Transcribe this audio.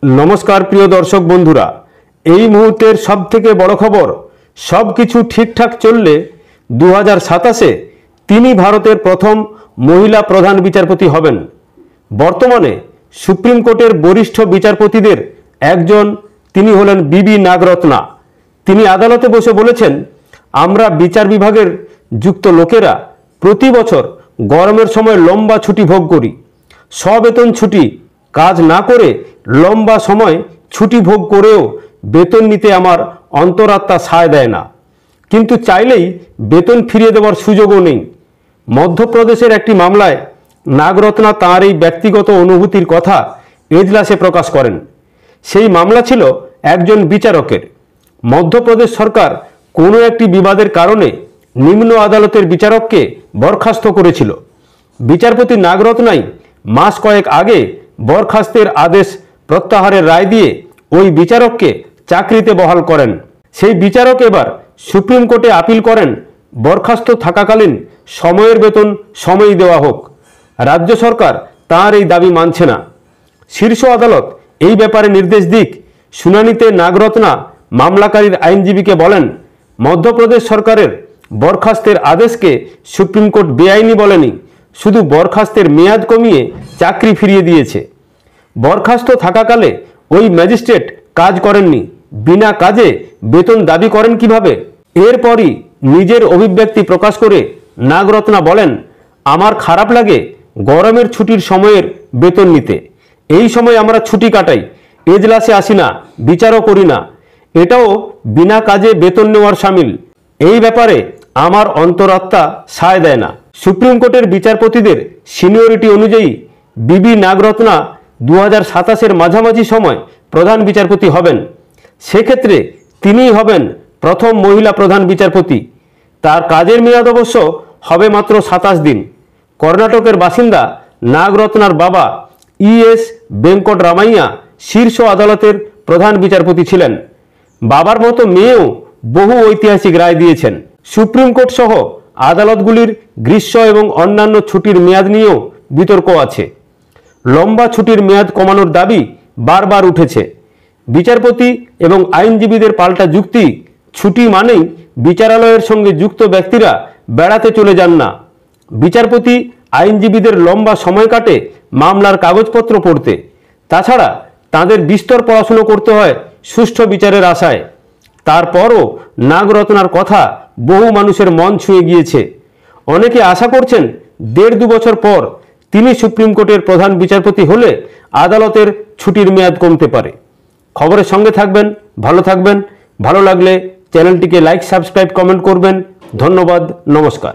नमस्कार प्रिय दर्शक बंधुरा এই মুহূর্তের সবথেকে বড় খবর সবকিছু ঠিকঠাক চললে 2027 তিনি ভারতের প্রথম মহিলা প্রধান বিচারপতি হবেন। বর্তমানে সুপ্রিম কোর্টের বরিষ্ঠ বিচারপতিদের একজন তিনি হলেন বিবি নাগরত্না। তিনি আদালতে বসে বলেছেন, আমরা বিচার বিভাগের যুক্ত লোকেরা প্রতি বছর গরমের সময় লম্বা ছুটি ভোগ করি। সবেতন ছুটি কাজ না করে লম্বা সময় ছুটি ভোগ করেও বেতন নিতে আমার অন্তরাত্মা সায় দেয় না, কিন্তু চাইলেই বেতন ফিরিয়ে দেওয়ার সুযোগও নেই। মধ্যপ্রদেশের একটি মামলায় নাগরত্না তাঁর এই ব্যক্তিগত অনুভূতির কথা এজলাসে প্রকাশ করেন। সেই মামলা ছিল একজন বিচারকের। মধ্যপ্রদেশ সরকার কোনো একটি বিবাদের কারণে নিম্ন আদালতের বিচারককে বরখাস্ত করেছিল। বিচারপতি নাগরত্নাই মাস কয়েক আগে বরখাস্তের আদেশ প্রত্যাহারের রায় দিয়ে ওই বিচারককে চাকরিতে বহাল করেন। সেই বিচারক এবার সুপ্রিম কোর্টে আপিল করেন বরখাস্ত থাকাকালীন সময়ের বেতন সময়ই দেওয়া হোক। রাজ্য সরকার তাঁর এই দাবি মানছে না। শীর্ষ আদালত এই ব্যাপারে নির্দেশ দিক। শুনানিতে নাগরত্না মামলাকারীর আইনজীবীকে বলেন, মধ্যপ্রদেশ সরকারের বরখাস্তের আদেশকে সুপ্রিম কোর্ট বেআইনি বলেনি, শুধু বরখাস্তের মেয়াদ কমিয়ে চাকরি ফিরিয়ে দিয়েছে। বরখাস্ত থাকাকালে ওই ম্যাজিস্ট্রেট কাজ করেননি, বিনা কাজে বেতন দাবি করেন কিভাবে? এরপরই নিজের অভিব্যক্তি প্রকাশ করে নাগরত্না বলেন, আমার খারাপ লাগে গরমের ছুটির সময়ের বেতন নিতে। এই সময় আমরা ছুটি কাটাই, এজলাসে আসি না, বিচারও করি না। এটাও বিনা কাজে বেতন নেওয়ার শামিল। এই ব্যাপারে আমার অন্তরাত্মা সায় দেয় না। সুপ্রিম কোর্টের বিচারপতিদের সিনিয়রিটি অনুযায়ী বিবি নাগরত্না 2027 মাঝামাঝি সময় প্রধান বিচারপতি হবেন। সেক্ষেত্রে তিনিই হবেন প্রথম মহিলা প্রধান বিচারপতি। তার কাজের মেয়াদ অবশ্য হবে মাত্র 27 দিন। কর্ণাটকের বাসিন্দা নাগরত্নার বাবা ইএস বেঙ্কটরামাইয়া শীর্ষ আদালতের প্রধান বিচারপতি ছিলেন। বাবার মতো মেয়েও বহু ঐতিহাসিক রায় দিয়েছেন। সুপ্রিম কোর্ট সহ আদালতগুলির গ্রীষ্ম এবং অন্যান্য ছুটির মেয়াদ নিয়েও বিতর্ক আছে। লম্বা ছুটির মেয়াদ কমানোর দাবি বারবার উঠেছে। বিচারপতি এবং আইনজীবীদের পাল্টা যুক্তি, ছুটি মানেই বিচারালয়ের সঙ্গে যুক্ত ব্যক্তিরা বেড়াতে চলে যান না। বিচারপতি আইনজীবীদের লম্বা সময় কাটে মামলার কাগজপত্র পড়তে। তাছাড়া তাদের বিস্তর পড়াশুনো করতে হয় সুষ্ঠু বিচারের আশায়। তারপরও নাগরত্নার কথা বহু মানুষের মন ছুঁয়ে গিয়েছে। অনেকে আশা করছেন 1.5-2 বছর পর তিনি সুপ্রিম কোর্টের প্রধান বিচারপতি হলে আদালতের ছুটির মেয়াদ কমতে পারে। খবরের সঙ্গে থাকবেন, ভালো থাকবেন। ভালো লাগলে চ্যানেলটিকে লাইক, সাবস্ক্রাইব, কমেন্ট করবেন। ধন্যবাদ, নমস্কার।